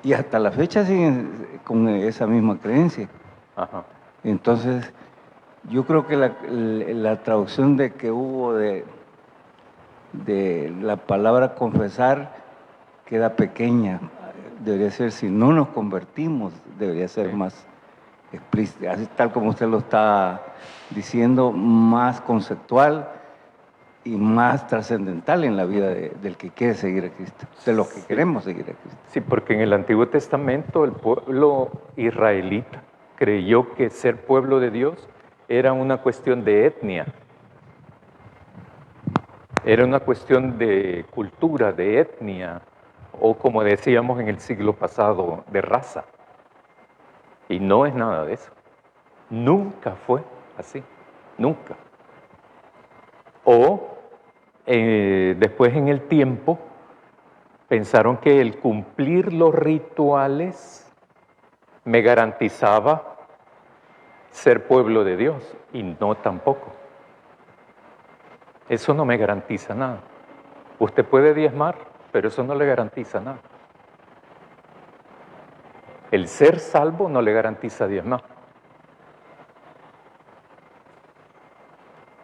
Y hasta la fecha siguen con esa misma creencia. Ajá. Entonces, yo creo que la traducción de que hubo de la palabra confesar queda pequeña. Debería ser, si no nos convertimos, debería ser Sí. más explícita, así tal como usted lo está diciendo, más conceptual y más trascendental en la vida del que quiere seguir a Cristo, de los que Sí. queremos seguir a Cristo. Sí, porque en el Antiguo Testamento el pueblo israelita creyó que ser pueblo de Dios era una cuestión de etnia, era una cuestión de cultura, de etnia, o como decíamos en el siglo pasado, de raza. Y no es nada de eso. Nunca fue así, nunca. O después en el tiempo pensaron que el cumplir los rituales me garantizaba ser pueblo de Dios, y no tampoco. Eso no me garantiza nada. Usted puede diezmar, pero eso no le garantiza nada. El ser salvo no le garantiza diezmar.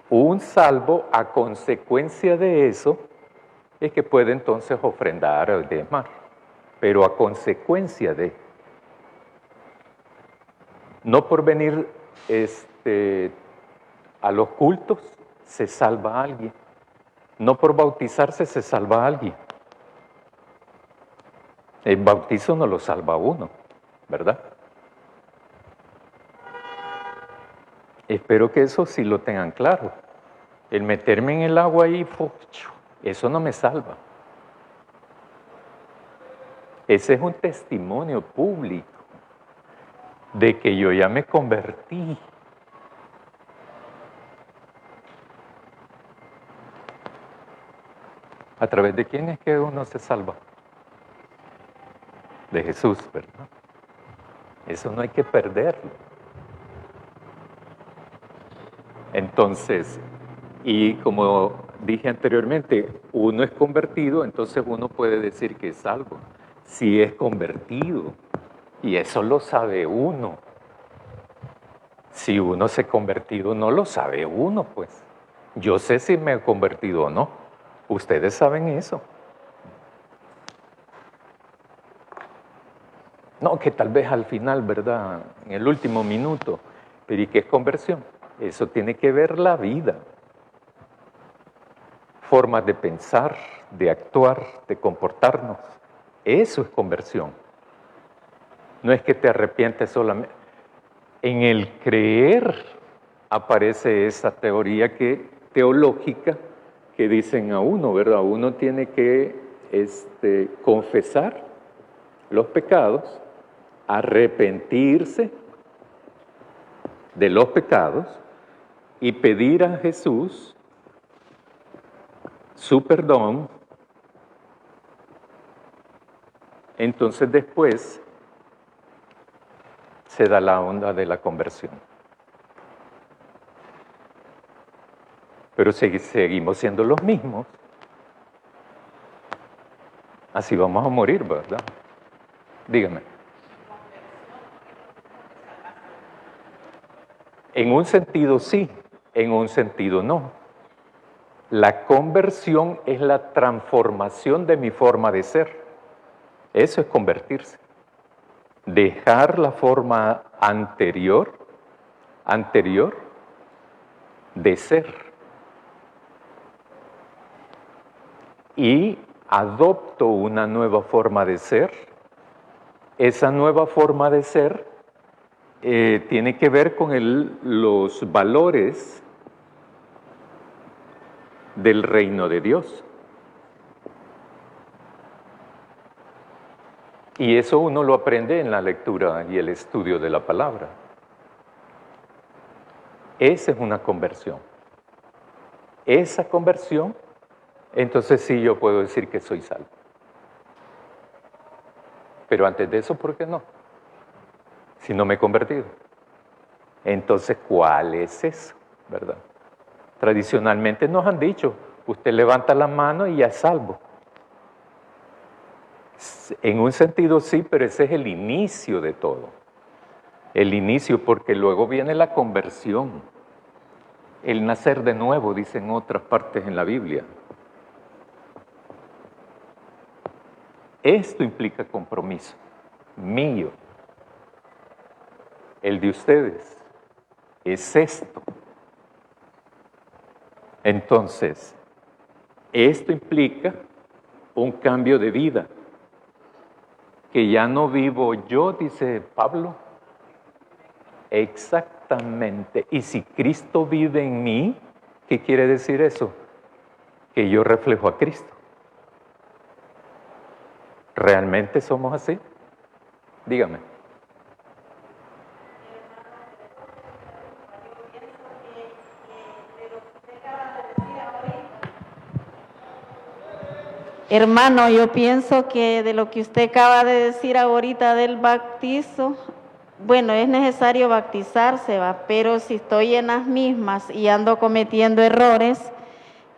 Un salvo, a consecuencia de eso, es que puede entonces ofrendar o diezmar, pero a consecuencia de, no por venir a los cultos se salva a alguien, no por bautizarse se salva a alguien. El bautizo no lo salva a uno, ¿verdad? Espero que eso sí lo tengan claro. El meterme en el agua ahí, eso no me salva. Ese es un testimonio público de que yo ya me convertí. ¿A través de quién es que uno se salva? De Jesús, ¿verdad? Eso no hay que perderlo. Entonces, y como dije anteriormente, uno es convertido, entonces uno puede decir que es salvo. Si es convertido, y eso lo sabe uno. Si uno se ha convertido, no lo sabe uno, pues. Yo sé si me he convertido o no. Ustedes saben eso. No, que tal vez al final, ¿verdad? En el último minuto. Pero ¿y qué es conversión? Eso tiene que ver la vida. Formas de pensar, de actuar, de comportarnos. Eso es conversión. No es que te arrepientes solamente. En el creer aparece esa teoría teológica que dicen a uno, ¿verdad? Uno tiene que confesar los pecados, arrepentirse de los pecados y pedir a Jesús su perdón. Entonces después se da la onda de la conversión. Pero seguimos siendo los mismos. Así vamos a morir, ¿verdad? Dígame. En un sentido sí, en un sentido no. La conversión es la transformación de mi forma de ser. Eso es convertirse. Dejar la forma anterior de ser. Y adopto una nueva forma de ser. Esa nueva forma de ser tiene que ver con los valores del reino de Dios. Y eso uno lo aprende en la lectura y el estudio de la palabra. Esa es una conversión. Esa conversión, entonces sí yo puedo decir que soy salvo. Pero antes de eso, ¿por qué no? Si no me he convertido. Entonces, ¿cuál es eso? ¿Verdad? Tradicionalmente nos han dicho, usted levanta la mano y ya es salvo. En un sentido sí, pero ese es el inicio de todo. El inicio, porque luego viene la conversión. El nacer de nuevo, dicen otras partes en la Biblia. Esto implica compromiso mío. El de ustedes es esto. Entonces, esto implica un cambio de vida. Que ya no vivo yo, dice Pablo. Exactamente. Y si Cristo vive en mí, ¿qué quiere decir eso? Que yo reflejo a Cristo. ¿Realmente somos así? Dígame. Hermano, yo pienso que de lo que usted acaba de decir ahorita del bautizo, bueno, es necesario bautizarse, ¿va? Pero si estoy en las mismas y ando cometiendo errores,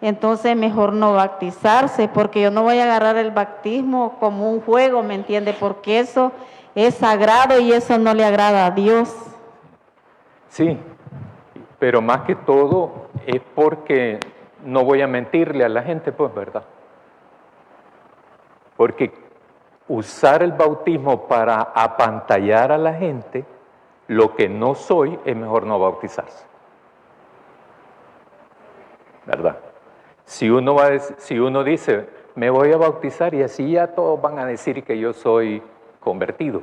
entonces mejor no bautizarse, porque yo no voy a agarrar el bautismo como un juego, ¿me entiende? Porque eso es sagrado y eso no le agrada a Dios. Sí, pero más que todo es porque no voy a mentirle a la gente, pues, ¿verdad? Porque usar el bautismo para apantallar a la gente, lo que no soy, es mejor no bautizarse. ¿Verdad? Si uno dice, me voy a bautizar y así ya todos van a decir que yo soy convertido.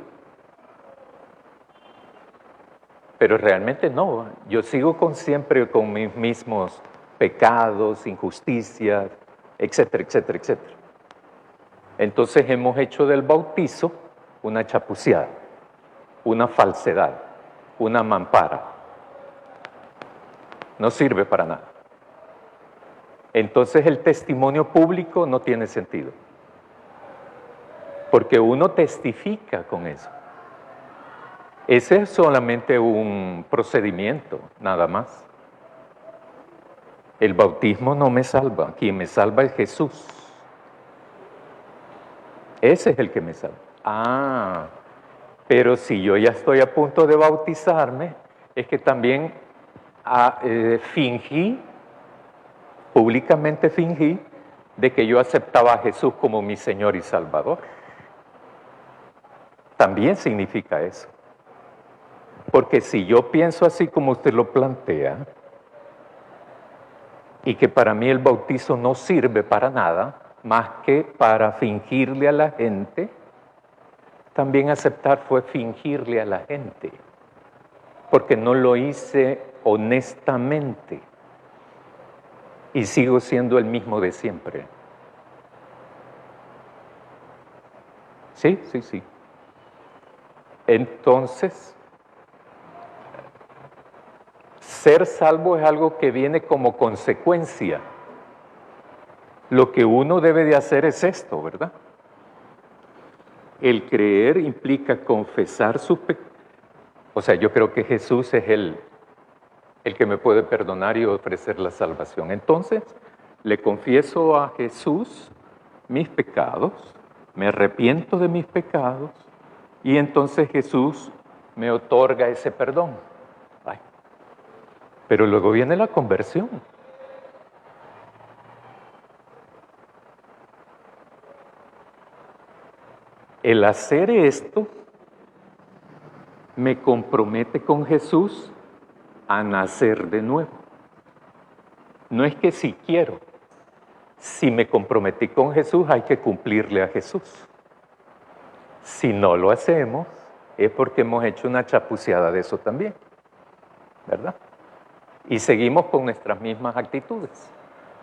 Pero realmente no, yo sigo siempre con mis mismos pecados, injusticias, etcétera, etcétera, etcétera. Entonces hemos hecho del bautizo una chapuceada, una falsedad, una mampara. No sirve para nada. Entonces el testimonio público no tiene sentido. Porque uno testifica con eso. Ese es solamente un procedimiento, nada más. El bautismo no me salva, quien me salva es Jesús. Ese es el que me salva. Ah, pero si yo ya estoy a punto de bautizarme, es que también públicamente fingí, de que yo aceptaba a Jesús como mi Señor y Salvador. También significa eso. Porque si yo pienso así como usted lo plantea, y que para mí el bautizo no sirve para nada, más que para fingirle a la gente, también aceptar fue fingirle a la gente, porque no lo hice honestamente y sigo siendo el mismo de siempre. Sí, sí, sí. Entonces, ser salvo es algo que viene como consecuencia. Lo que uno debe de hacer es esto, ¿verdad? El creer implica confesar sus pecados. O sea, yo creo que Jesús es el que me puede perdonar y ofrecer la salvación. Entonces, le confieso a Jesús mis pecados, me arrepiento de mis pecados, y entonces Jesús me otorga ese perdón. Ay. Pero luego viene la conversión. El hacer esto me compromete con Jesús a nacer de nuevo. No es que si quiero, si me comprometí con Jesús hay que cumplirle a Jesús. Si no lo hacemos, es porque hemos hecho una chapuceada de eso también, ¿verdad? Y seguimos con nuestras mismas actitudes,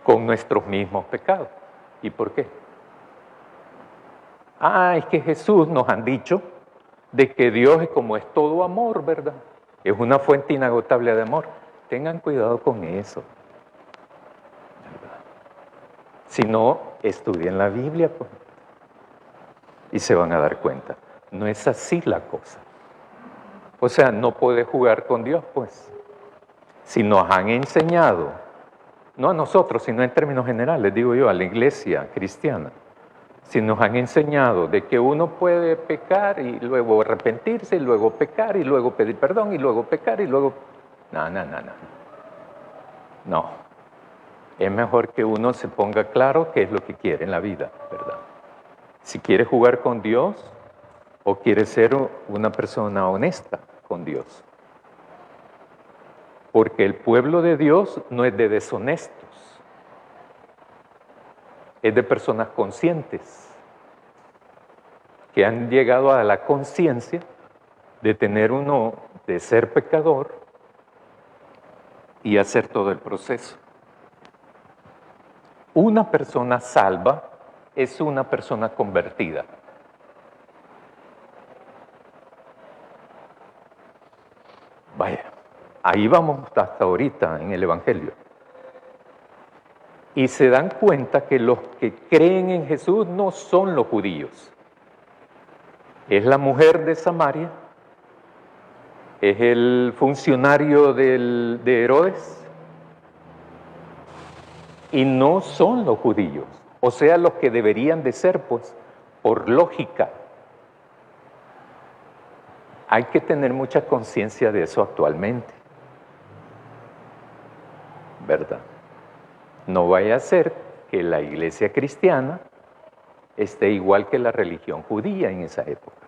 con nuestros mismos pecados. ¿Y por qué? Es que Jesús nos han dicho de que Dios es como es todo amor, ¿verdad? Es una fuente inagotable de amor. Tengan cuidado con eso. ¿Verdad? Si no, estudien la Biblia, pues, y se van a dar cuenta. No es así la cosa. O sea, no puede jugar con Dios, pues. Si nos han enseñado, no a nosotros, sino en términos generales, digo yo, a la iglesia cristiana, Si nos han enseñado de que uno puede pecar y luego arrepentirse, y luego pecar, y luego pedir perdón, y luego pecar, y luego... No, no, no, no. No. Es mejor que uno se ponga claro qué es lo que quiere en la vida, ¿verdad? Si quiere jugar con Dios o quiere ser una persona honesta con Dios. Porque el pueblo de Dios no es de deshonestos, es de personas conscientes, que han llegado a la conciencia de tener uno, de ser pecador y hacer todo el proceso. Una persona salva es una persona convertida. Vaya, ahí vamos hasta ahorita en el Evangelio. Y se dan cuenta que los que creen en Jesús no son los judíos. Es la mujer de Samaria, es el funcionario de Herodes, y no son los judíos, o sea, los que deberían de ser, pues, por lógica. Hay que tener mucha conciencia de eso actualmente, ¿verdad? No vaya a ser que la iglesia cristiana esté igual que la religión judía en esa época.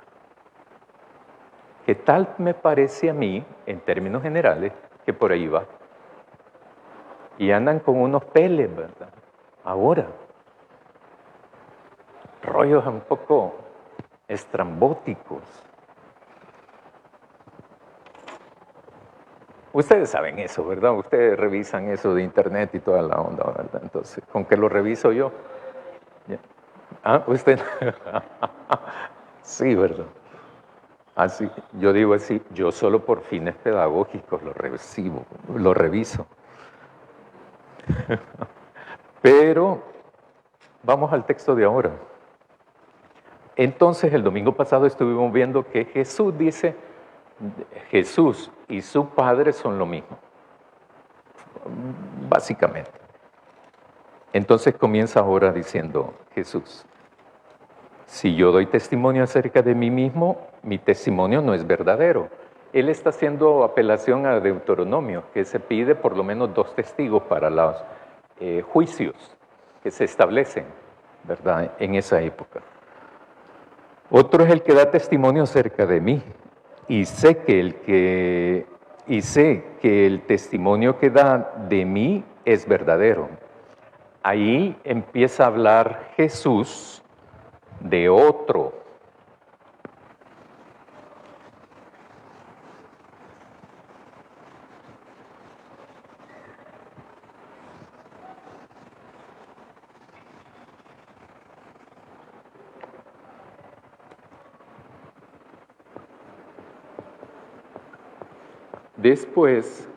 Que tal me parece a mí, en términos generales, que por ahí va. Y andan con unos peles, ¿verdad? Ahora, rollos un poco estrambóticos. Ustedes saben eso, ¿verdad? Ustedes revisan eso de internet y toda la onda, ¿verdad? Entonces, ¿con qué lo reviso yo? ¿Ya? Ah, usted. Sí, ¿verdad? Así, yo digo así, yo solo por fines pedagógicos lo reviso. Pero vamos al texto de ahora. Entonces, el domingo pasado estuvimos viendo que Jesús dice, Jesús y su Padre son lo mismo, básicamente. Entonces comienza ahora diciendo Jesús, si yo doy testimonio acerca de mí mismo, mi testimonio no es verdadero. Él está haciendo apelación a Deuteronomio, que se pide por lo menos 2 testigos para los juicios que se establecen, ¿verdad?, en esa época. Otro es el que da testimonio acerca de mí, y sé que el testimonio que da de mí es verdadero. Ahí empieza a hablar Jesús de otro. Después,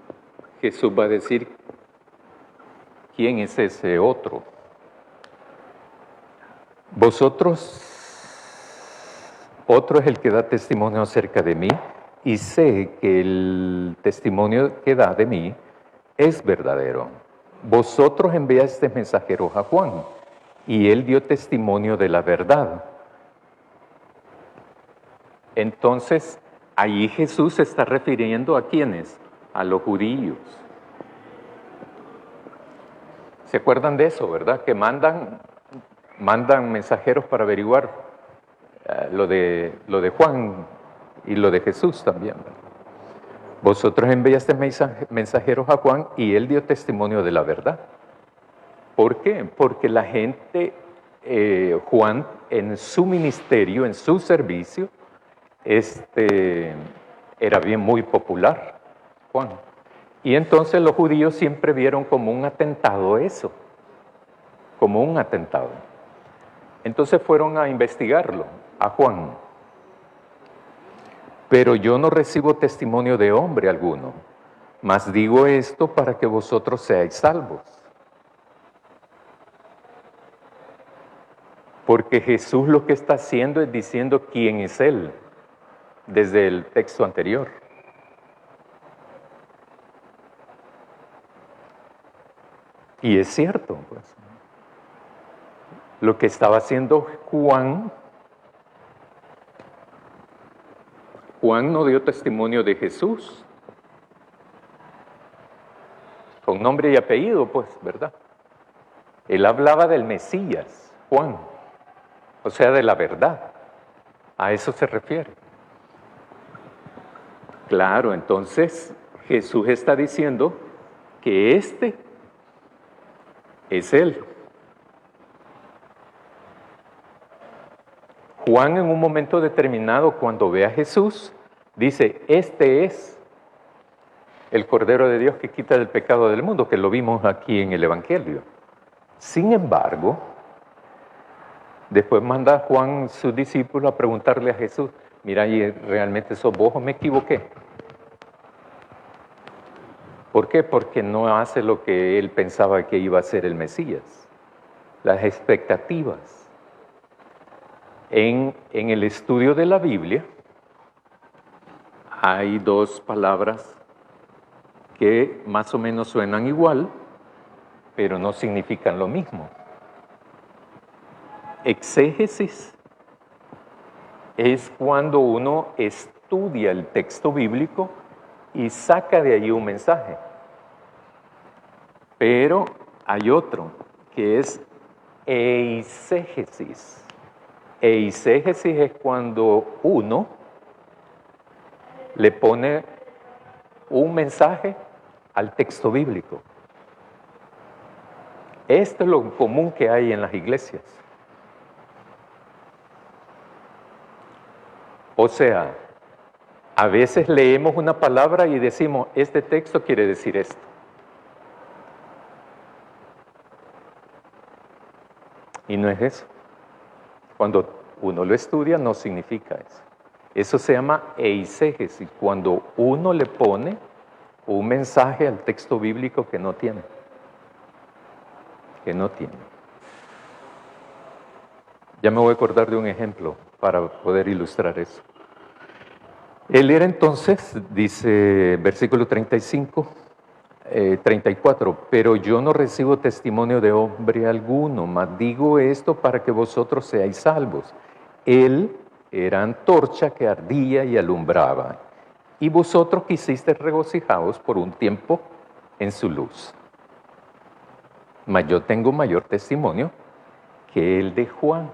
Jesús va a decir quién es ese otro. Otro es el que da testimonio acerca de mí, y sé que el testimonio que da de mí es verdadero. Vosotros enviasteis mensajeros a Juan, y él dio testimonio de la verdad. Entonces, ahí Jesús se está refiriendo a quiénes, a los judíos. ¿Se acuerdan de eso, verdad? Que mandan mensajeros para averiguar lo de Juan y lo de Jesús también, ¿verdad? Vosotros enviasteis mensajeros a Juan y él dio testimonio de la verdad. ¿Por qué? Porque la gente, Juan, en su ministerio, en su servicio, era bien muy popular, Juan. Y entonces los judíos siempre vieron como un atentado eso, como un atentado. Entonces fueron a investigarlo, a Juan. Pero yo no recibo testimonio de hombre alguno, mas digo esto para que vosotros seáis salvos. Porque Jesús lo que está haciendo es diciendo quién es Él, desde el texto anterior. Y es cierto, pues. Lo que estaba haciendo Juan no dio testimonio de Jesús, con nombre y apellido, pues, ¿verdad? Él hablaba del Mesías, Juan, o sea, de la verdad. A eso se refiere. Claro, entonces Jesús está diciendo que este es Él. Juan en un momento determinado, cuando ve a Jesús, dice, este es el Cordero de Dios que quita el pecado del mundo, que lo vimos aquí en el Evangelio. Sin embargo, después manda a Juan, su discípulo, a preguntarle a Jesús, mira, ¿y realmente sos vos o me equivoqué? ¿Por qué? Porque no hace lo que él pensaba que iba a ser el Mesías. Las expectativas. En el estudio de la Biblia hay dos palabras que más o menos suenan igual, pero no significan lo mismo. Exégesis es cuando uno estudia el texto bíblico y saca de ahí un mensaje. Pero hay otro que es eisegesis. Eisegesis es cuando uno le pone un mensaje al texto bíblico. Esto es lo común que hay en las iglesias. O sea, a veces leemos una palabra y decimos, este texto quiere decir esto. Y no es eso. Cuando uno lo estudia no significa eso. Eso se llama eisegesis, cuando uno le pone un mensaje al texto bíblico que no tiene. Ya me voy a acordar de un ejemplo para poder ilustrar eso. Él era entonces, dice versículo 35, 34, pero yo no recibo testimonio de hombre alguno, mas digo esto para que vosotros seáis salvos. Él era antorcha que ardía y alumbraba, y vosotros quisisteis regocijaos por un tiempo en su luz. Mas yo tengo mayor testimonio que el de Juan,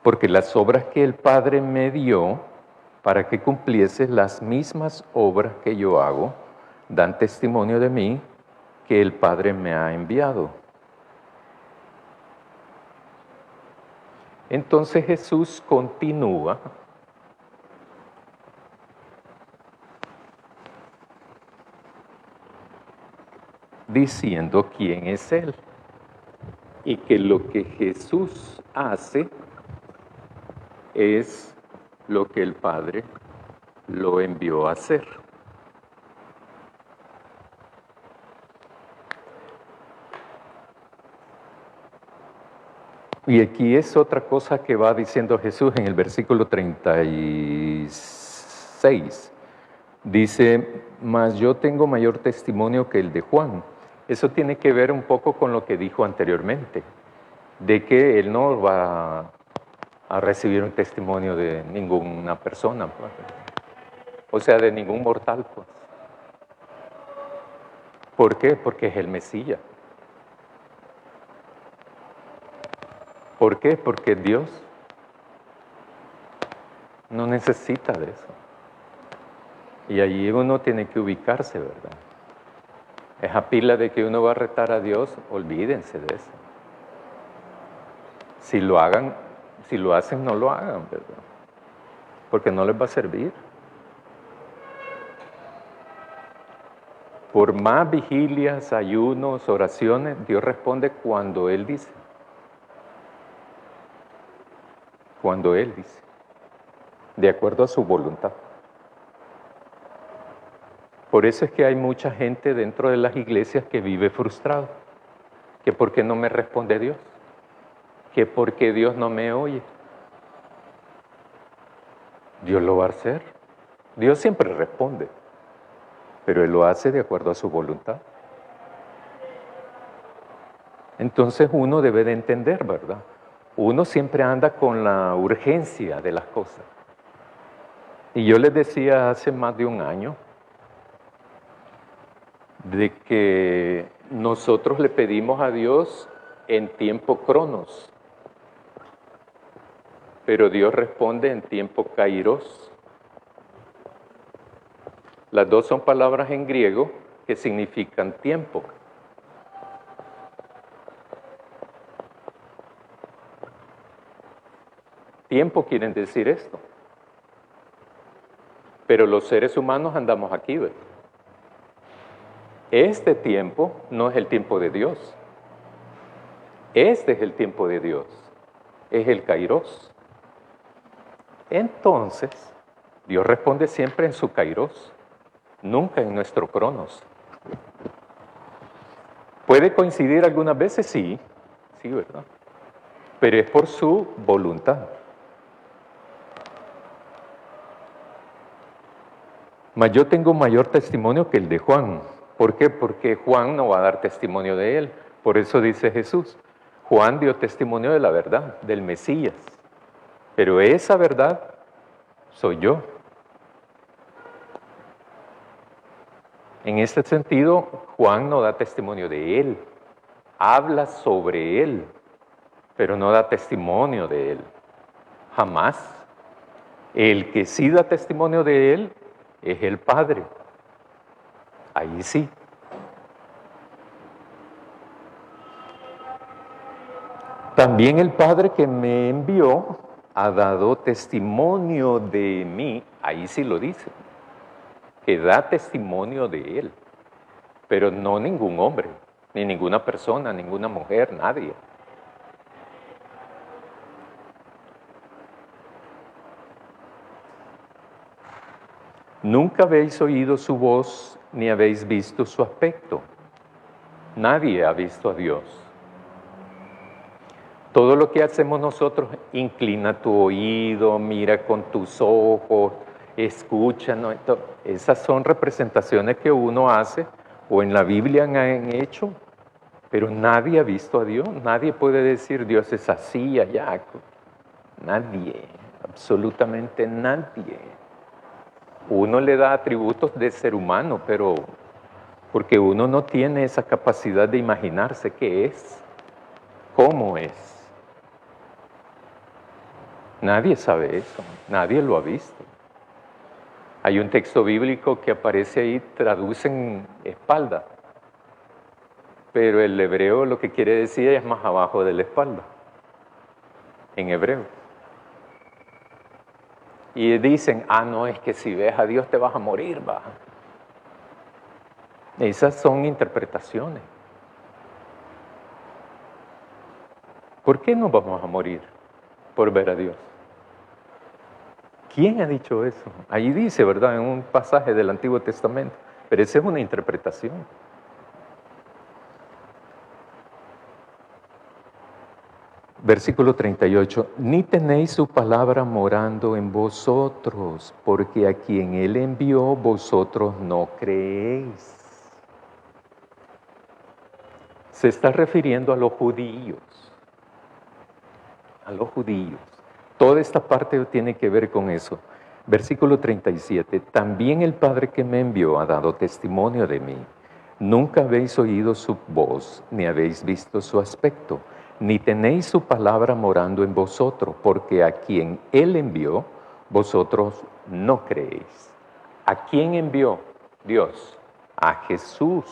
porque las obras que el Padre me dio para que cumpliese las mismas obras que yo hago, dan testimonio de mí que el Padre me ha enviado. Entonces Jesús continúa diciendo quién es Él y que lo que Jesús hace es lo que el Padre lo envió a hacer. Y aquí es otra cosa que va diciendo Jesús en el versículo 36. Dice, mas yo tengo mayor testimonio que el de Juan. Eso tiene que ver un poco con lo que dijo anteriormente, de que él no va a recibir un testimonio de ninguna persona, pues. O sea, de ningún mortal, pues. ¿Por qué? Porque es el Mesías. ¿Por qué? Porque Dios no necesita de eso. Y allí uno tiene que ubicarse, ¿verdad? Esa pila de que uno va a retar a Dios, olvídense de eso. Si lo hacen, no lo hagan, ¿verdad? Porque no les va a servir. Por más vigilias, ayunos, oraciones, Dios responde cuando Él dice. Cuando Él dice, de acuerdo a su voluntad. Por eso es que hay mucha gente dentro de las iglesias que vive frustrado, que ¿por qué no me responde Dios? Que ¿por qué Dios no me oye? Dios lo va a hacer. Dios siempre responde, pero Él lo hace de acuerdo a su voluntad. Entonces uno debe de entender, ¿verdad? Uno siempre anda con la urgencia de las cosas. Y yo les decía hace más de un año de que nosotros le pedimos a Dios en tiempo cronos, pero Dios responde en tiempo kairos. Las dos son palabras en griego que significan tiempo. Tiempo quieren decir esto. Pero los seres humanos andamos aquí, ¿verdad? Este tiempo no es el tiempo de Dios. Este es el tiempo de Dios. Es el kairos. Entonces, Dios responde siempre en su kairos, nunca en nuestro cronos. ¿Puede coincidir algunas veces? Sí, sí, ¿verdad? Pero es por su voluntad. Mas yo tengo mayor testimonio que el de Juan. ¿Por qué? Porque Juan no va a dar testimonio de él. Por eso dice Jesús, Juan dio testimonio de la verdad, del Mesías. Pero esa verdad soy yo. En este sentido, Juan no da testimonio de él. Habla sobre él, pero no da testimonio de él. Jamás. El que sí da testimonio de él es el Padre. Ahí sí. También el Padre que me envió ha dado testimonio de mí. Ahí sí lo dice. Que da testimonio de él. Pero no ningún hombre, ni ninguna persona, ninguna mujer, nadie. Nunca habéis oído su voz, ni habéis visto su aspecto. Nadie ha visto a Dios. Todo lo que hacemos nosotros, inclina tu oído, mira con tus ojos, escucha, ¿no? Esas son representaciones que uno hace o en la Biblia han hecho, pero nadie ha visto a Dios. Nadie puede decir Dios es así, allá. Nadie, absolutamente nadie. Uno le da atributos de ser humano, pero porque uno no tiene esa capacidad de imaginarse qué es, cómo es. Nadie sabe eso, nadie lo ha visto. Hay un texto bíblico que aparece ahí, traducen espalda, pero el hebreo lo que quiere decir es más abajo de la espalda, en hebreo. Y dicen, no, es que si ves a Dios te vas a morir, va. Esas son interpretaciones. ¿Por qué no vamos a morir por ver a Dios? ¿Quién ha dicho eso? Ahí dice, ¿verdad? En un pasaje del Antiguo Testamento. Pero esa es una interpretación. Versículo 38. Ni tenéis su palabra morando en vosotros, porque a quien Él envió vosotros no creéis. Se está refiriendo a los judíos. A los judíos. Toda esta parte tiene que ver con eso. Versículo 37. También el Padre que me envió ha dado testimonio de mí. Nunca habéis oído su voz, ni habéis visto su aspecto, ni tenéis su palabra morando en vosotros, porque a quien Él envió, vosotros no creéis. ¿A quién envió Dios? A Jesús.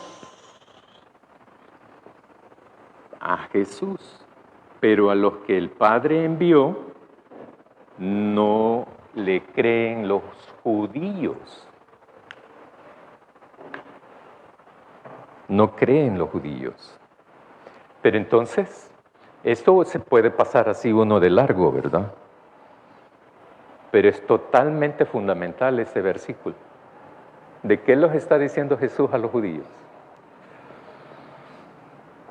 A Jesús. Pero a los que el Padre envió, no le creen los judíos. No creen los judíos. Pero entonces, esto se puede pasar así uno de largo, ¿verdad? Pero es totalmente fundamental ese versículo. ¿De qué los está diciendo Jesús a los judíos?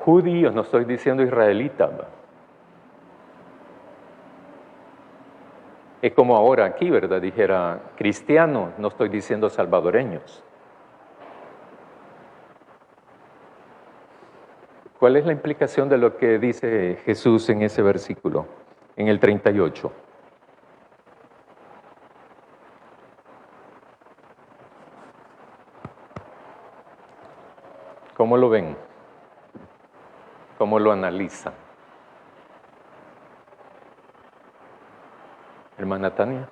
Judíos, no estoy diciendo israelitas. Es como ahora aquí, ¿verdad? Dijera cristiano, no estoy diciendo salvadoreños. ¿Cuál es la implicación de lo que dice Jesús en ese versículo, en el 38? ¿Cómo lo ven? ¿Cómo lo analizan? Hermana Tania,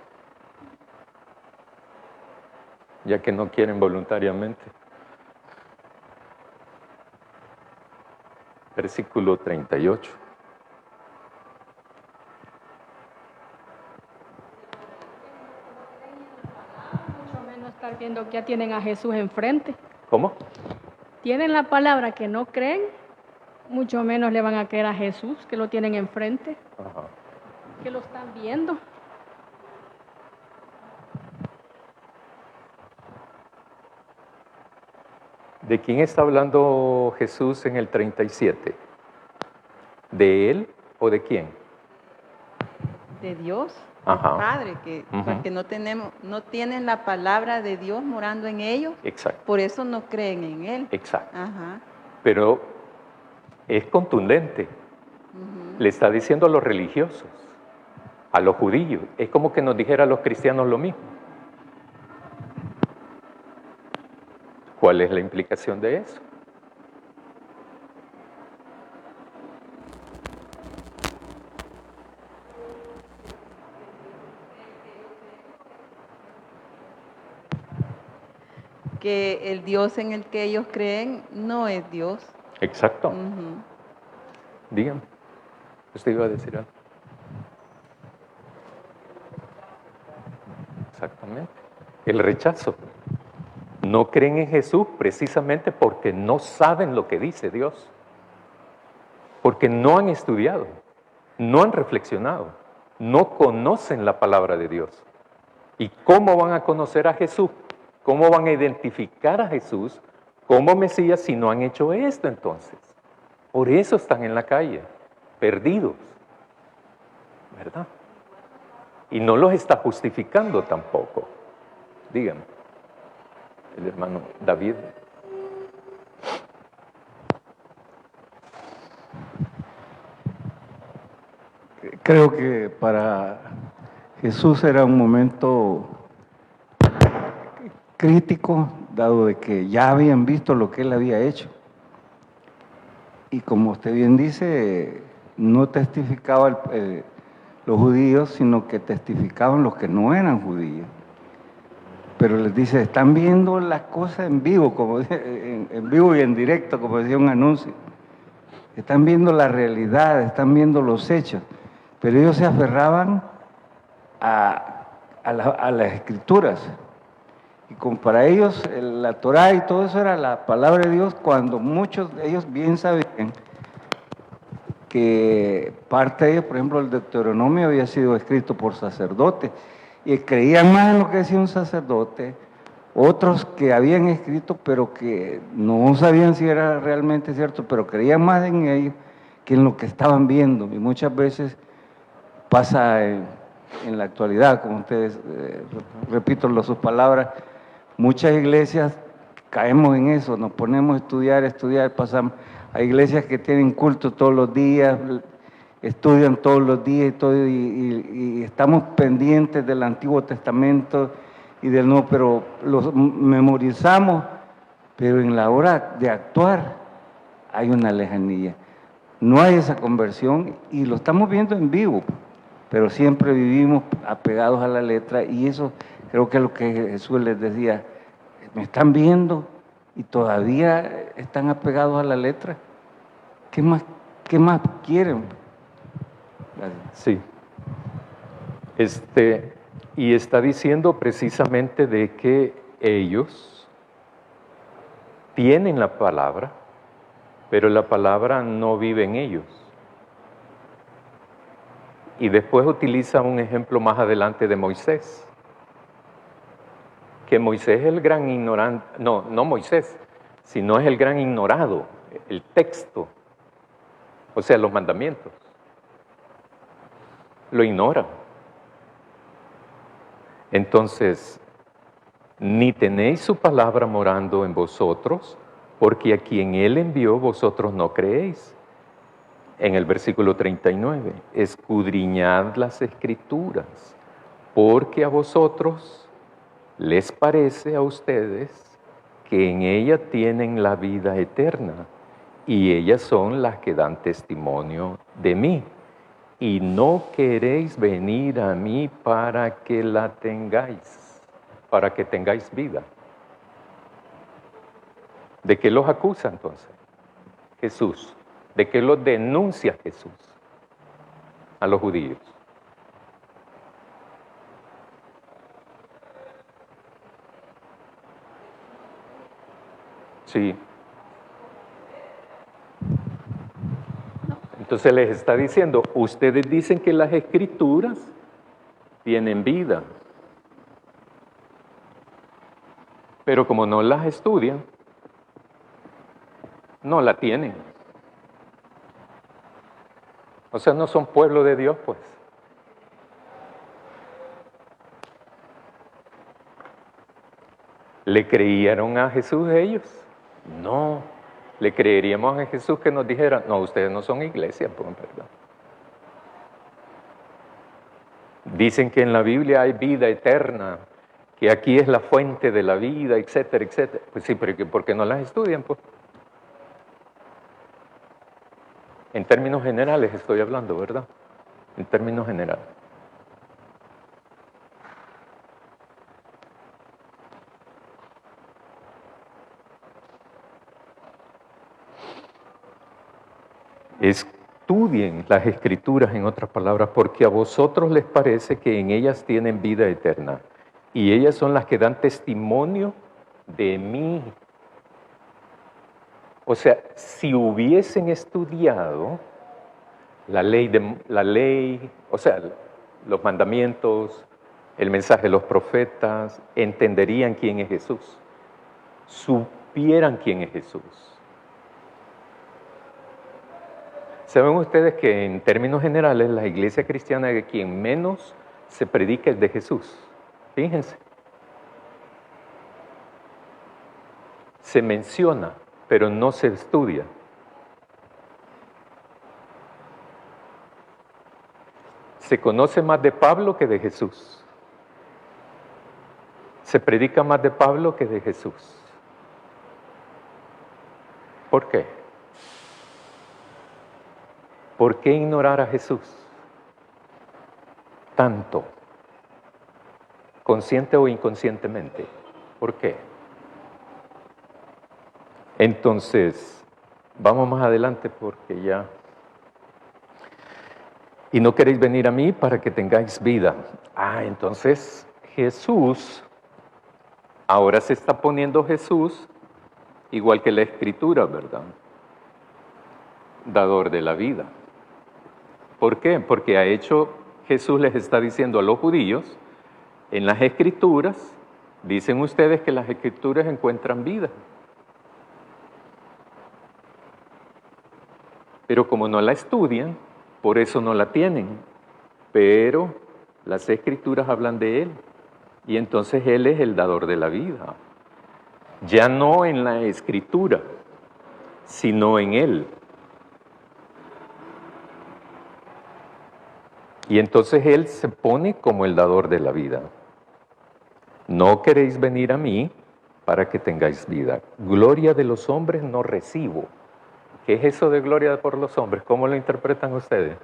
ya que no quieren voluntariamente. Versículo 38. Mucho menos estar viendo que ya tienen a Jesús enfrente. ¿Cómo? Tienen la palabra que no creen, mucho menos le van a creer a Jesús, que lo tienen enfrente, Ajá. que lo están viendo. ¿De quién está hablando Jesús en el 37? ¿De él o de quién? De Dios, Ajá. del Padre, que Ujú. porque no tienen la palabra de Dios morando en ellos, Exacto, por eso no creen en Él. exacto. Ajá. Pero es contundente. Le está diciendo a los religiosos, a los judíos. Es como que nos dijera a los cristianos lo mismo. ¿Cuál es la implicación de eso? Que el Dios en el que ellos creen no es Dios. Exacto. Ujú. Dígame. Usted iba a decir algo. Exactamente. El rechazo. No creen en Jesús precisamente porque no saben lo que dice Dios. Porque no han estudiado, no han reflexionado, no conocen la palabra de Dios. ¿Y cómo van a conocer a Jesús? ¿Cómo van a identificar a Jesús como Mesías si no han hecho esto entonces? Por eso están en la calle, perdidos, ¿verdad? Y no los está justificando tampoco. Díganme, el hermano David. Creo que para Jesús era un momento crítico, dado de que ya habían visto lo que él había hecho. Y como usted bien dice, no testificaban los judíos, sino que testificaban los que no eran judíos. Pero les dice, están viendo las cosas en vivo, como en vivo y en directo, como decía un anuncio. Están viendo la realidad, están viendo los hechos. Pero ellos se aferraban a las escrituras. Y como para ellos la Torá y todo eso era la palabra de Dios, cuando muchos de ellos bien sabían que parte de ellos, por ejemplo, el Deuteronomio había sido escrito por sacerdotes, y creían más en lo que decía un sacerdote, otros que habían escrito, pero que no sabían si era realmente cierto, pero creían más en ellos que en lo que estaban viendo. Y muchas veces pasa en la actualidad, como ustedes, repito sus palabras, muchas iglesias caemos en eso, nos ponemos a estudiar, pasamos a iglesias que tienen culto todos los días, estudian todos los días y todo, y estamos pendientes del Antiguo Testamento y del Nuevo, pero los memorizamos, pero en la hora de actuar hay una lejanía. No hay esa conversión y lo estamos viendo en vivo, pero siempre vivimos apegados a la letra, y eso creo que es lo que Jesús les decía, me están viendo y todavía están apegados a la letra. ¿Qué más quieren? Sí. Y está diciendo precisamente de que ellos tienen la palabra, pero la palabra no vive en ellos. Y después utiliza un ejemplo más adelante de Moisés. Que Moisés es el gran ignorante, no Moisés, sino es el gran ignorado, el texto, o sea, los mandamientos. Lo ignora. Entonces, ni tenéis su palabra morando en vosotros, porque a quien Él envió vosotros no creéis. En el versículo 39, escudriñad las Escrituras, porque a vosotros les parece a ustedes que en ella tienen la vida eterna, y ellas son las que dan testimonio de mí. Y no queréis venir a mí para que la tengáis, para que tengáis vida. ¿De qué los acusa entonces Jesús? ¿De qué los denuncia Jesús a los judíos? Sí. Entonces les está diciendo, ustedes dicen que las Escrituras tienen vida, pero como no las estudian, no la tienen. O sea, no son pueblo de Dios, pues. ¿Le creyeron a Jesús ellos? No. ¿Le creeríamos a Jesús que nos dijera, no, ustedes no son iglesia, pues, ¿verdad? Dicen que en la Biblia hay vida eterna, que aquí es la fuente de la vida, etcétera, etcétera. Pues sí, pero ¿por qué no las estudian, pues? En términos generales estoy hablando, ¿verdad? En términos generales. Estudien las Escrituras, en otras palabras, porque a vosotros les parece que en ellas tienen vida eterna, y ellas son las que dan testimonio de mí. O sea, si hubiesen estudiado la ley, o sea, los mandamientos, el mensaje de los profetas, entenderían quién es Jesús, supieran quién es Jesús. ¿Saben ustedes que en términos generales la iglesia cristiana de quien menos se predica es de Jesús? Fíjense. Se menciona, pero no se estudia. Se conoce más de Pablo que de Jesús. Se predica más de Pablo que de Jesús. ¿Por qué? ¿Por qué ignorar a Jesús tanto? ¿Consciente o inconscientemente? ¿Por qué? Entonces, vamos más adelante porque ya... Y no queréis venir a mí para que tengáis vida. Entonces Jesús, ahora se está poniendo Jesús igual que la Escritura, ¿verdad? Dador de la vida. ¿Por qué? Porque Jesús les está diciendo a los judíos, en las Escrituras, dicen ustedes que las Escrituras encuentran vida. Pero como no la estudian, por eso no la tienen. Pero las Escrituras hablan de Él. Y entonces Él es el dador de la vida. Ya no en la Escritura, sino en Él. Y entonces Él se pone como el dador de la vida. No queréis venir a mí para que tengáis vida. Gloria de los hombres no recibo. ¿Qué es eso de gloria por los hombres? ¿Cómo lo interpretan ustedes?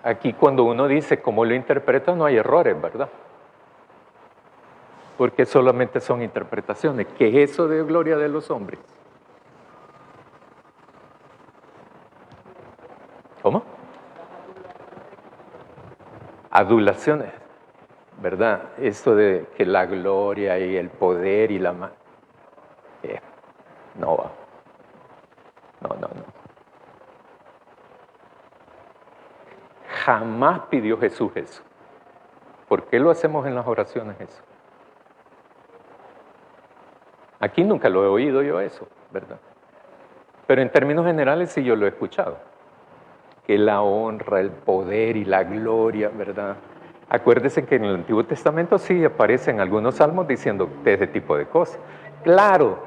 Aquí cuando uno dice cómo lo interpreta no hay errores, ¿verdad? Porque solamente son interpretaciones. ¿Qué es eso de gloria de los hombres? ¿Cómo? Adulaciones, ¿verdad? Esto de que la gloria y el poder y la... no va. No. Jamás pidió Jesús eso. ¿Por qué lo hacemos en las oraciones eso? Aquí nunca lo he oído yo eso, ¿verdad? Pero en términos generales sí yo lo he escuchado. Que la honra, el poder y la gloria, ¿verdad? Acuérdense que en el Antiguo Testamento sí aparecen algunos salmos diciendo ese tipo de cosas. Claro,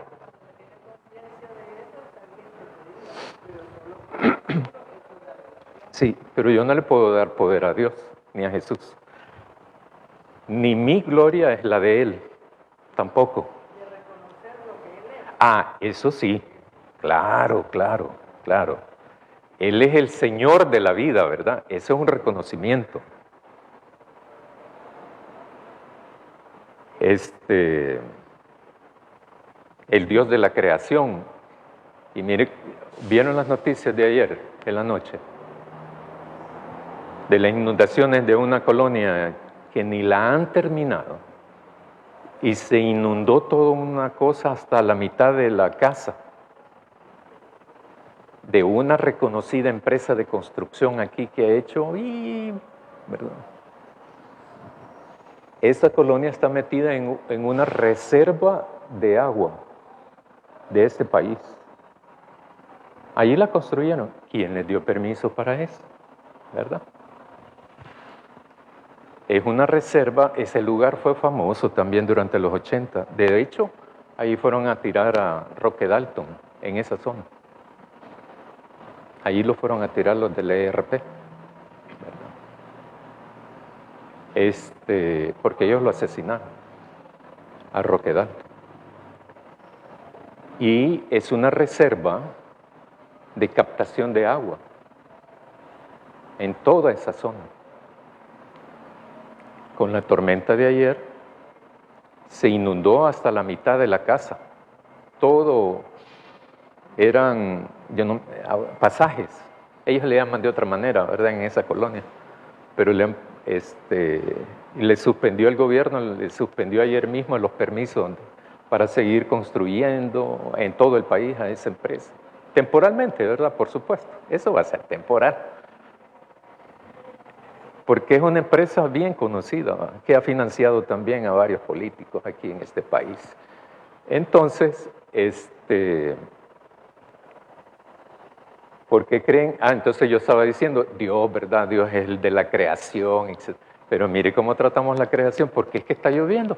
Sí, pero yo no le puedo dar poder a Dios ni a Jesús. Ni mi gloria es la de Él, tampoco. Ah, eso sí, claro, claro, claro. Él es el Señor de la vida, ¿verdad? Eso es un reconocimiento. El Dios de la creación. Y mire, ¿vieron las noticias de ayer, en la noche? De las inundaciones de una colonia que ni la han terminado. Y se inundó toda una cosa hasta la mitad de la casa. De una reconocida empresa de construcción aquí que ha hecho, ¿verdad? Esta colonia está metida en una reserva de agua de este país. Allí la construyeron. ¿Quién les dio permiso para eso? ¿Verdad? Es una reserva, ese lugar fue famoso también durante los 80. De hecho, ahí fueron a tirar a Roque Dalton, en esa zona. Allí lo fueron a tirar los del ERP. Porque ellos lo asesinaron, a Roque Dalton. Y es una reserva de captación de agua en toda esa zona. Con la tormenta de ayer se inundó hasta la mitad de la casa. Todo eran pasajes. Ellos le llaman de otra manera, ¿verdad? En esa colonia. Pero le suspendió el gobierno, le suspendió ayer mismo los permisos para seguir construyendo en todo el país a esa empresa. Temporalmente, ¿verdad? Por supuesto. Eso va a ser temporal. Porque es una empresa bien conocida, ¿verdad? Que ha financiado también a varios políticos aquí en este país. Entonces, ¿por qué creen? Entonces yo estaba diciendo, Dios, ¿verdad? Dios es el de la creación, etc. Pero mire cómo tratamos la creación, porque es que está lloviendo.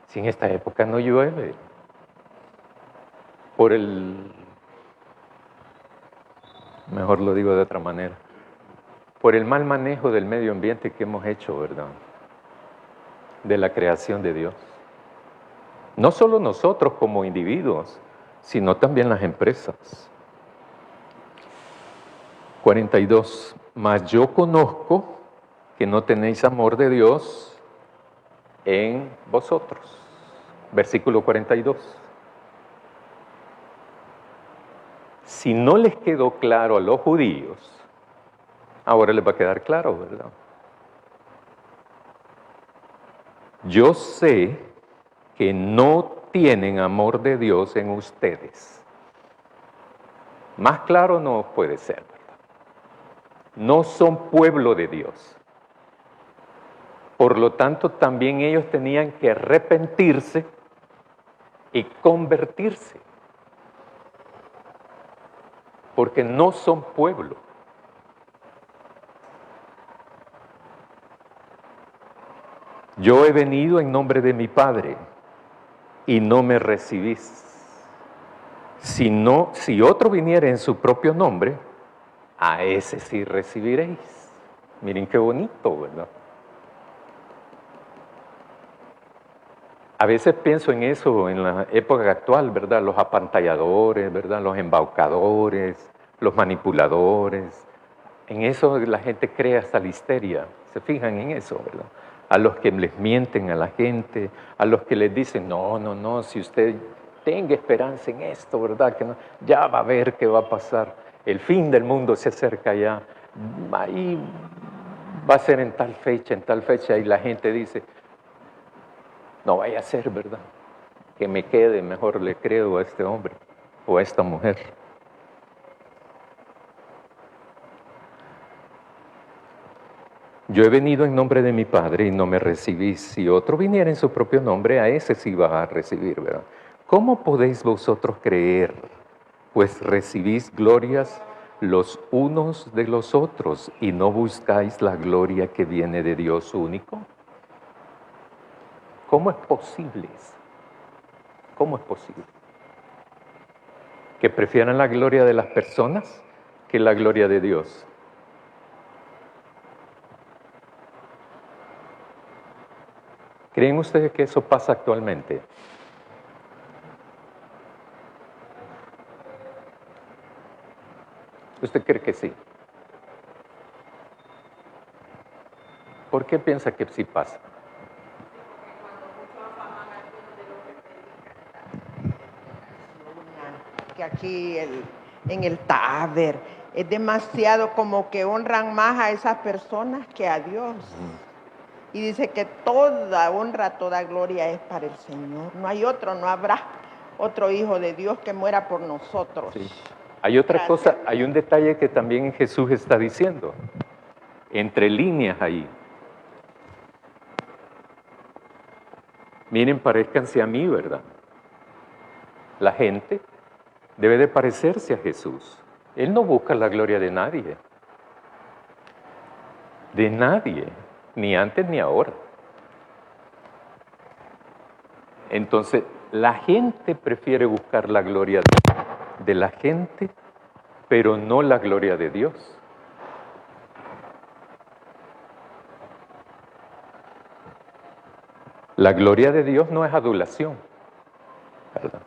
Si en esta época no llueve, mejor lo digo de otra manera, por el mal manejo del medio ambiente que hemos hecho, ¿verdad? De la creación de Dios. No solo nosotros como individuos, sino también las empresas. 42. Mas yo conozco que no tenéis amor de Dios en vosotros. Versículo 42. Si no les quedó claro a los judíos, ahora les va a quedar claro, ¿verdad? Yo sé que no tienen amor de Dios en ustedes. Más claro no puede ser, ¿verdad? No son pueblo de Dios. Por lo tanto, también ellos tenían que arrepentirse y convertirse. Porque no son pueblo. Yo he venido en nombre de mi Padre y no me recibís. Si otro viniera en su propio nombre, a ese sí recibiréis. Miren qué bonito, ¿verdad? A veces pienso en eso en la época actual, ¿verdad? Los apantalladores, ¿verdad? Los embaucadores, los manipuladores. En eso la gente crea hasta la histeria. ¿Se fijan en eso, verdad? A los que les mienten a la gente, a los que les dicen, no, si usted tenga esperanza en esto, ¿verdad? Que no, ya va a ver qué va a pasar. El fin del mundo se acerca ya. Ahí va a ser en tal fecha, y la gente dice, no vaya a ser, ¿verdad? Que me quede, mejor le creo a este hombre o a esta mujer. Yo he venido en nombre de mi Padre y no me recibís. Si otro viniera en su propio nombre, a ese sí va a recibir, ¿verdad? ¿Cómo podéis vosotros creer? Pues recibís glorias los unos de los otros y no buscáis la gloria que viene de Dios único. ¿Cómo es posible eso? ¿Cómo es posible? ¿Que prefieran la gloria de las personas que la gloria de Dios? ¿Creen ustedes que eso pasa actualmente? ¿Usted cree que sí? ¿Por qué piensa que sí pasa? Que aquí en el Taber es demasiado como que honran más a esas personas que a Dios. Y dice que toda honra, toda gloria es para el Señor. No hay otro, no habrá otro hijo de Dios que muera por nosotros. Sí. Hay otra cosa, hay un detalle que también Jesús está diciendo, entre líneas ahí. Miren, parezcanse a mí, ¿verdad? La gente debe de parecerse a Jesús. Él no busca la gloria de nadie. De nadie, ni antes ni ahora. Entonces, la gente prefiere buscar la gloria de la gente, pero no la gloria de Dios. La gloria de Dios no es adulación, ¿verdad?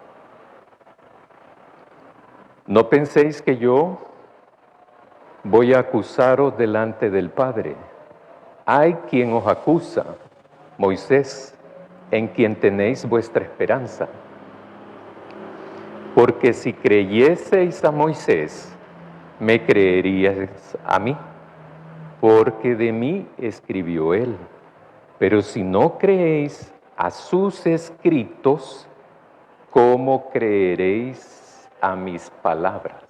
No penséis que yo voy a acusaros delante del Padre. Hay quien os acusa, Moisés, en quien tenéis vuestra esperanza. Porque si creyeseis a Moisés, me creeríais a mí, porque de mí escribió él. Pero si no creéis a sus escritos, ¿cómo creeréis a mis palabras?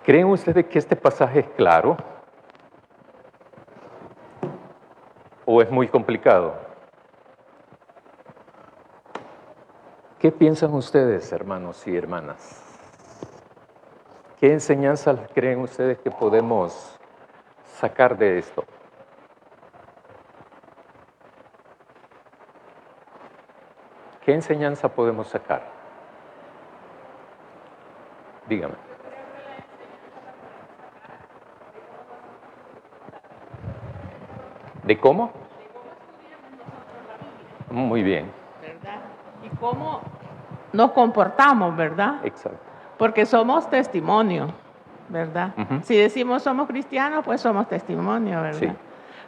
¿Creen ustedes que este pasaje es claro? ¿O es muy complicado? ¿Qué piensan ustedes, hermanos y hermanas? ¿Qué enseñanzas creen ustedes que podemos sacar de esto? ¿Qué enseñanza podemos sacar? Dígame. ¿De cómo? Muy bien. ¿Verdad? Y cómo nos comportamos, ¿verdad? Exacto. Porque somos testimonio, ¿verdad? Ujú. Si decimos somos cristianos, pues somos testimonio, ¿verdad? Sí.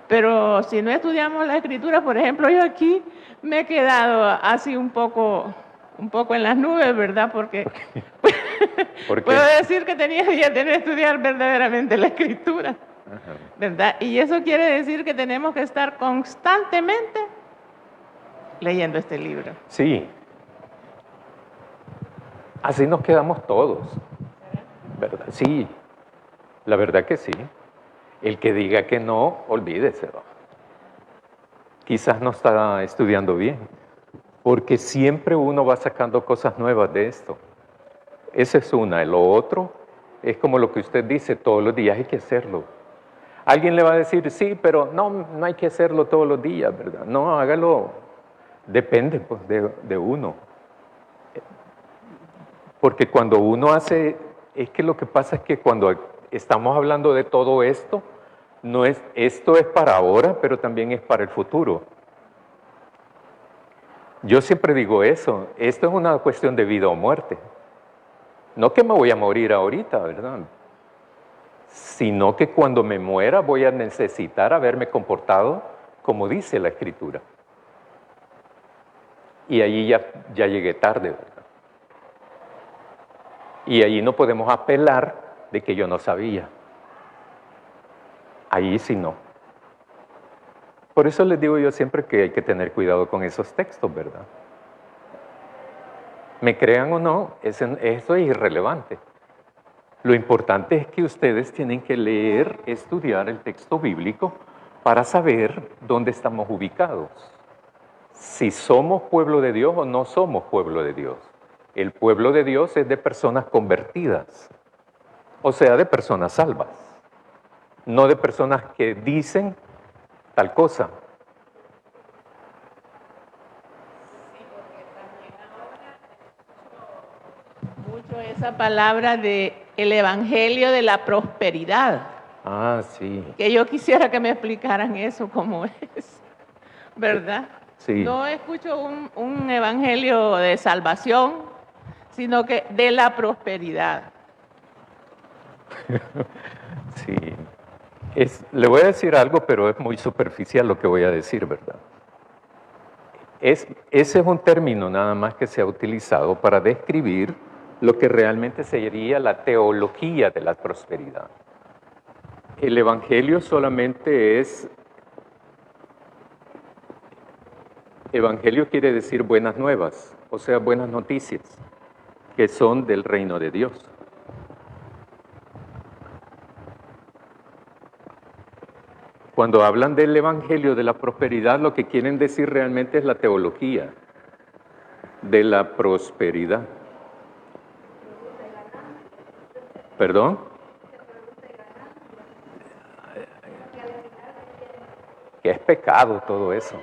Pero si no estudiamos la Escritura, por ejemplo, yo aquí me he quedado así un poco en las nubes, ¿verdad? Porque ¿Por qué? puedo decir que tenía que estudiar verdaderamente la Escritura, Ajá. ¿verdad? Y eso quiere decir que tenemos que estar constantemente leyendo este libro. Sí. Así nos quedamos todos, ¿verdad? Sí, la verdad que sí. El que diga que no, olvídese. Quizás no está estudiando bien, porque siempre uno va sacando cosas nuevas de esto. Esa es una. Lo otro es como lo que usted dice, todos los días hay que hacerlo. Alguien le va a decir, sí, pero no hay que hacerlo todos los días, ¿verdad? No, hágalo. Depende pues, de uno. Porque cuando uno hace, es que lo que pasa es que cuando estamos hablando de todo esto, esto es para ahora, pero también es para el futuro. Yo siempre digo eso, esto es una cuestión de vida o muerte. No que me voy a morir ahorita, ¿verdad? Sino que cuando me muera voy a necesitar haberme comportado como dice la Escritura. Y allí ya llegué tarde, ¿verdad? Y allí no podemos apelar de que yo no sabía. Ahí sí no. Por eso les digo yo siempre que hay que tener cuidado con esos textos, ¿verdad? Me crean o no, eso es irrelevante. Lo importante es que ustedes tienen que leer, estudiar el texto bíblico para saber dónde estamos ubicados. Si somos pueblo de Dios o no somos pueblo de Dios. El pueblo de Dios es de personas convertidas, o sea, de personas salvas, no de personas que dicen tal cosa. Mucho esa palabra de el evangelio de la prosperidad. Ah, sí. Que yo quisiera que me explicaran eso cómo es, ¿verdad? Sí. No escucho un evangelio de salvación, sino que de la prosperidad. Sí. Le voy a decir algo, pero es muy superficial lo que voy a decir, ¿verdad? Ese es un término nada más que se ha utilizado para describir lo que realmente sería la teología de la prosperidad. El evangelio solamente es... Evangelio quiere decir buenas nuevas, o sea, buenas noticias, que son del reino de Dios. Cuando hablan del evangelio de la prosperidad, lo que quieren decir realmente es la teología de la prosperidad. ¿Perdón? Que es pecado todo eso.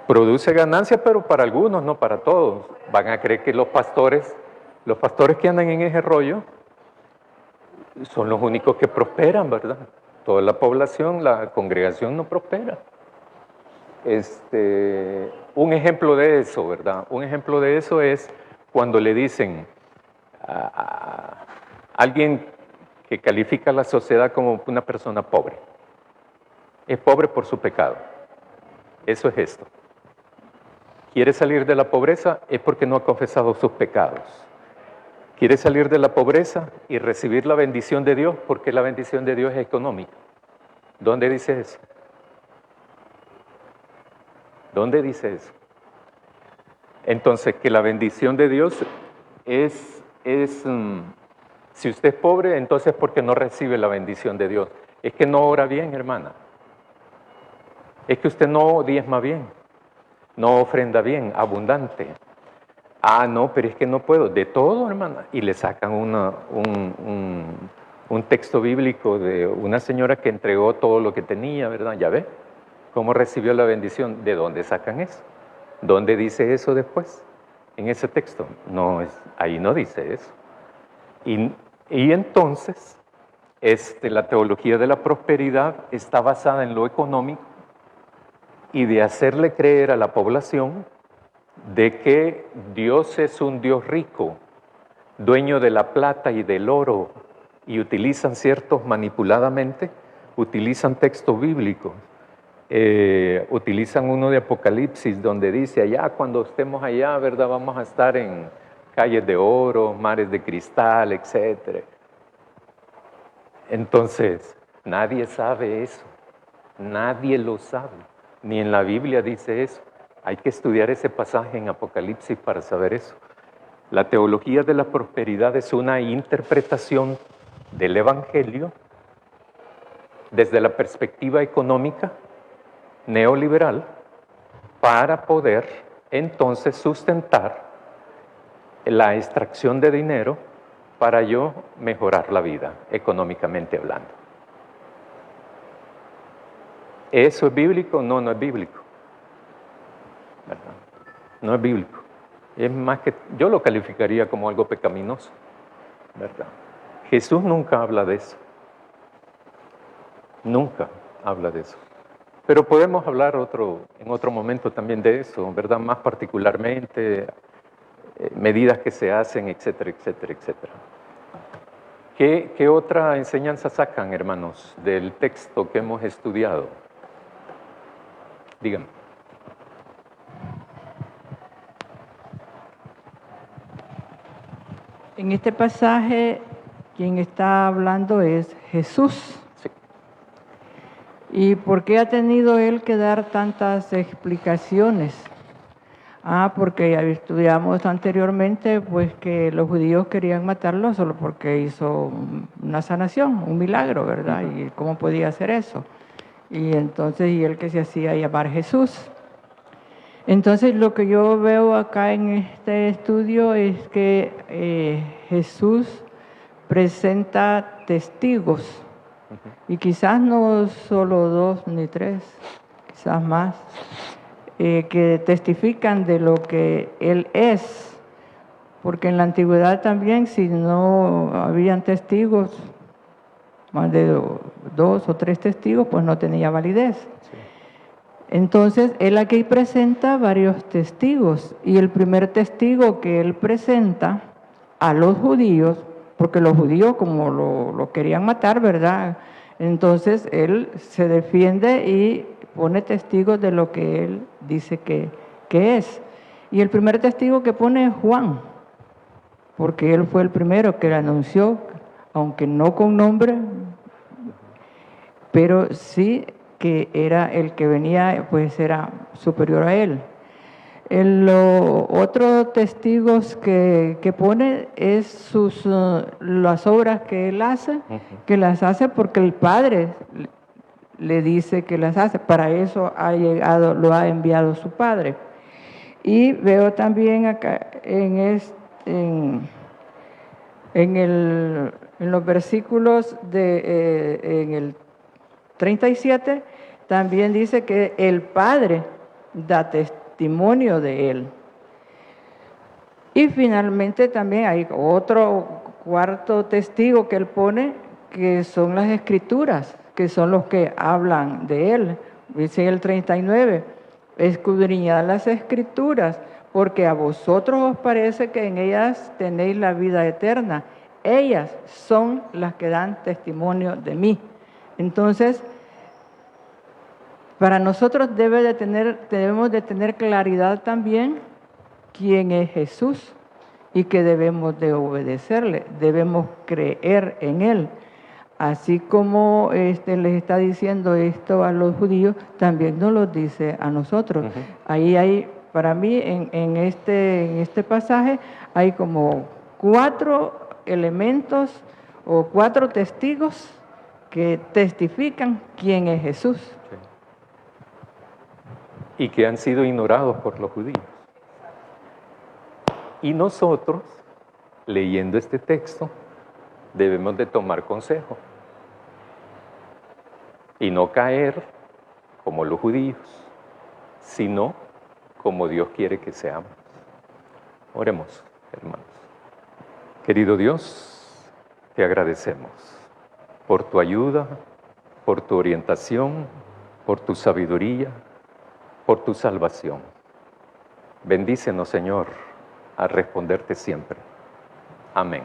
Produce ganancia, pero para algunos, no para todos. Van a creer que los pastores que andan en ese rollo, son los únicos que prosperan, ¿verdad? Toda la población, la congregación no prospera. Un ejemplo de eso, ¿verdad? Un ejemplo de eso es cuando le dicen a alguien que califica a la sociedad como una persona pobre. Es pobre por su pecado. Eso es esto. Quiere salir de la pobreza es porque no ha confesado sus pecados. Quiere salir de la pobreza y recibir la bendición de Dios porque la bendición de Dios es económica. ¿Dónde dice eso? ¿Dónde dice eso? Entonces, que la bendición de Dios si usted es pobre, entonces porque no recibe la bendición de Dios. Es que no ora bien, hermana. Es que usted no diezma bien, no ofrenda bien, abundante. Ah, no, pero es que no puedo. De todo, hermana. Y le sacan un texto bíblico de una señora que entregó todo lo que tenía, ¿verdad? ¿Ya ve? ¿Cómo recibió la bendición? ¿De dónde sacan eso? ¿Dónde dice eso después? En ese texto. No, ahí no dice eso. Y entonces, la teología de la prosperidad está basada en lo económico y de hacerle creer a la población de que Dios es un Dios rico, dueño de la plata y del oro, y utilizan manipuladamente, utilizan textos bíblicos, utilizan uno de Apocalipsis donde dice, allá cuando estemos allá, ¿verdad? Vamos a estar en calles de oro, mares de cristal, etc. Entonces, nadie sabe eso, nadie lo sabe, ni en la Biblia dice eso. Hay que estudiar ese pasaje en Apocalipsis para saber eso. La teología de la prosperidad es una interpretación del Evangelio desde la perspectiva económica neoliberal para poder entonces sustentar la extracción de dinero para yo mejorar la vida, económicamente hablando. ¿Eso es bíblico? No, no es bíblico. ¿Verdad? No es bíblico. Es más que, yo lo calificaría como algo pecaminoso, ¿verdad? Jesús nunca habla de eso. Nunca habla de eso. Pero podemos hablar en otro momento también de eso, ¿verdad? Más particularmente, medidas que se hacen, etcétera, etcétera, etcétera. ¿Qué otra enseñanza sacan, hermanos, del texto que hemos estudiado? Díganme. En este pasaje, quien está hablando es Jesús. Sí. ¿Y por qué ha tenido él que dar tantas explicaciones? Porque estudiamos anteriormente pues que los judíos querían matarlo solo porque hizo una sanación, un milagro, ¿verdad? ¿Y cómo podía hacer eso? Y entonces, y él que se hacía llamar Jesús. Entonces, lo que yo veo acá en este estudio es que Jesús presenta testigos, y quizás no solo 2 ni 3, quizás más, que testifican de lo que Él es, porque en la antigüedad también, si no habían testigos, más de 2 o 3 testigos, pues no tenía validez. Entonces, él aquí presenta varios testigos, y el primer testigo que él presenta a los judíos, porque los judíos como lo querían matar, ¿verdad? Entonces, él se defiende y pone testigos de lo que él dice que es. Y el primer testigo que pone es Juan, porque él fue el primero que le anunció, aunque no con nombre, pero sí que era el que venía, pues era superior a él. Los otros testigos que pone es las obras que él hace, que las hace porque el Padre le dice que las hace. Para eso lo ha enviado su Padre. Y veo también acá en los versículos en el 37, también dice que el Padre da testimonio de él. Y finalmente también hay otro cuarto testigo que él pone, que son las Escrituras, que son los que hablan de él. Dice el 39, escudriñad las Escrituras, porque a vosotros os parece que en ellas tenéis la vida eterna. Ellas son las que dan testimonio de mí. Entonces, para nosotros debemos de tener claridad también quién es Jesús y que debemos de obedecerle, debemos creer en Él. Así como les está diciendo esto a los judíos, también nos lo dice a nosotros. Ahí hay, para mí, en este pasaje, hay como 4 elementos o 4 testigos que testifican quién es Jesús. Y que han sido ignorados por los judíos. Y nosotros, leyendo este texto, debemos de tomar consejo y no caer como los judíos, sino como Dios quiere que seamos. Oremos, hermanos. Querido Dios, te agradecemos por tu ayuda, por tu orientación, por tu sabiduría, por tu salvación. Bendícenos, Señor, a responderte siempre. Amén.